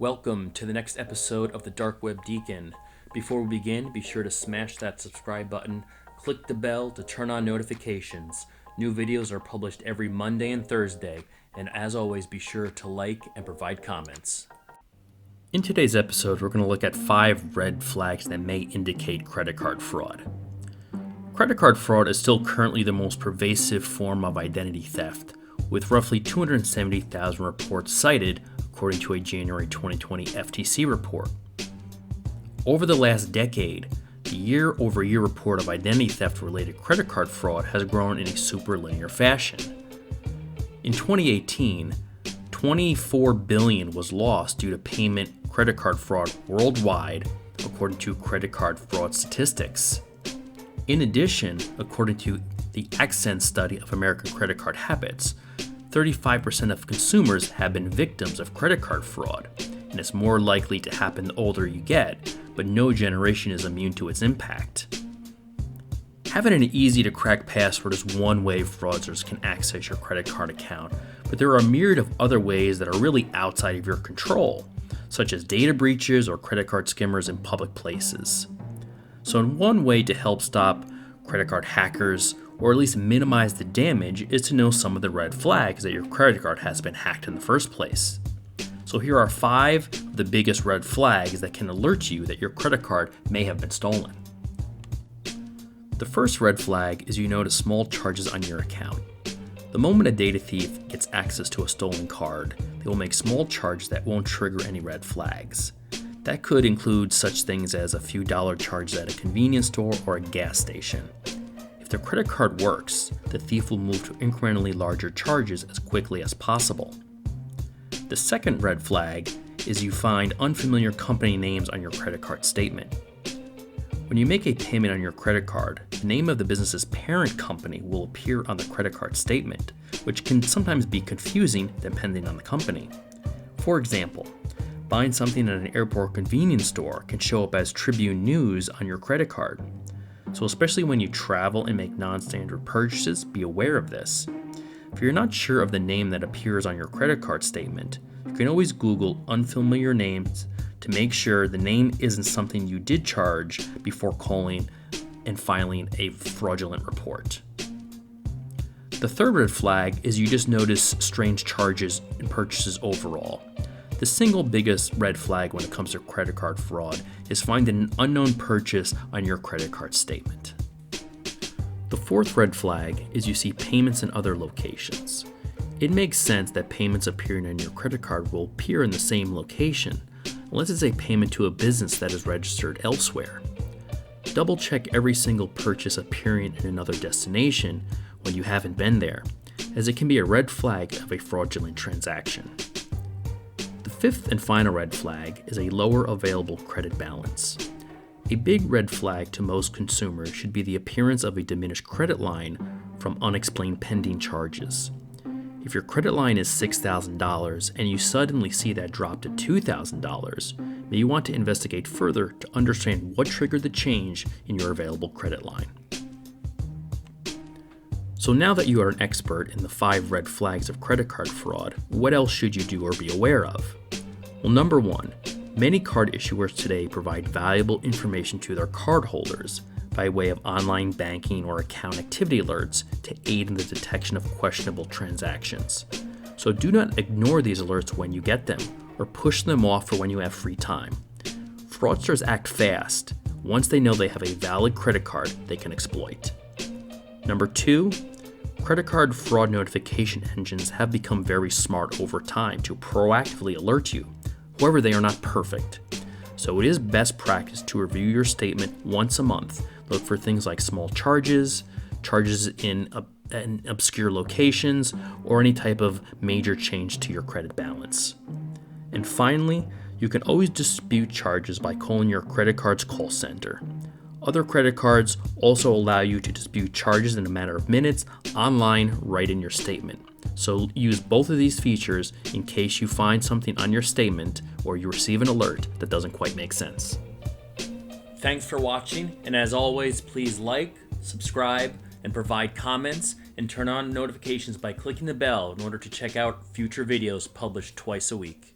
Welcome to the next episode of the Dark Web Deacon. Before we begin, be sure to smash that subscribe button, click the bell to turn on notifications. New videos are published every Monday and Thursday, and as always, be sure to like and provide comments. In today's episode, we're going to look at 5 red flags that may indicate credit card fraud. Credit card fraud is still currently the most pervasive form of identity theft, with roughly 270,000 reports cited, according to a January 2020 FTC report. Over the last decade, the year-over-year report of identity theft-related credit card fraud has grown in a superlinear fashion. In 2018, $24 billion was lost due to payment credit card fraud worldwide, according to credit card fraud statistics. In addition, according to the Accent study of American credit card habits, 35% of consumers have been victims of credit card fraud, and it's more likely to happen the older you get, but no generation is immune to its impact. Having an easy-to-crack password is one way fraudsters can access your credit card account, but there are a myriad of other ways that are really outside of your control, such as data breaches or credit card skimmers in public places. So one way to help stop credit card hackers, or at least minimize the damage, is to know some of the red flags that your credit card has been hacked in the first place. So here are 5 of the biggest red flags that can alert you that your credit card may have been stolen. The first red flag is you notice small charges on your account. The moment a data thief gets access to a stolen card, they will make small charges that won't trigger any red flags. That could include such things as a few dollar charges at a convenience store or a gas station. If the credit card works, the thief will move to incrementally larger charges as quickly as possible. The second red flag is you find unfamiliar company names on your credit card statement. When you make a payment on your credit card, the name of the business's parent company will appear on the credit card statement, which can sometimes be confusing depending on the company. For example, buying something at an airport convenience store can show up as Tribune News on your credit card. So especially when you travel and make non-standard purchases, be aware of this. If you're not sure of the name that appears on your credit card statement, you can always Google unfamiliar names to make sure the name isn't something you did charge before calling and filing a fraudulent report. The third red flag is you just notice strange charges in purchases overall. The single biggest red flag when it comes to credit card fraud is finding an unknown purchase on your credit card statement. The fourth red flag is you see payments in other locations. It makes sense that payments appearing on your credit card will appear in the same location, unless it's a payment to a business that is registered elsewhere. Double check every single purchase appearing in another destination when you haven't been there, as it can be a red flag of a fraudulent transaction. The fifth and final red flag is a lower available credit balance. A big red flag to most consumers should be the appearance of a diminished credit line from unexplained pending charges. If your credit line is $6,000 and you suddenly see that drop to $2,000, may you want to investigate further to understand what triggered the change in your available credit line. So now that you are an expert in the 5 red flags of credit card fraud, what else should you do or be aware of? Well, number 1, many card issuers today provide valuable information to their cardholders by way of online banking or account activity alerts to aid in the detection of questionable transactions. So do not ignore these alerts when you get them, or push them off for when you have free time. Fraudsters act fast. Once they know they have a valid credit card, they can exploit. Number 2, credit card fraud notification engines have become very smart over time to proactively alert you. However, they are not perfect. So it is best practice to review your statement once a month. Look for things like small charges in obscure locations, or any type of major change to your credit balance. And finally, you can always dispute charges by calling your credit card's call center. Other credit cards also allow you to dispute charges in a matter of minutes online right in your statement. So use both of these features in case you find something on your statement or you receive an alert that doesn't quite make sense. Thanks for watching, and as always, please like, subscribe, and provide comments, and turn on notifications by clicking the bell in order to check out future videos published twice a week.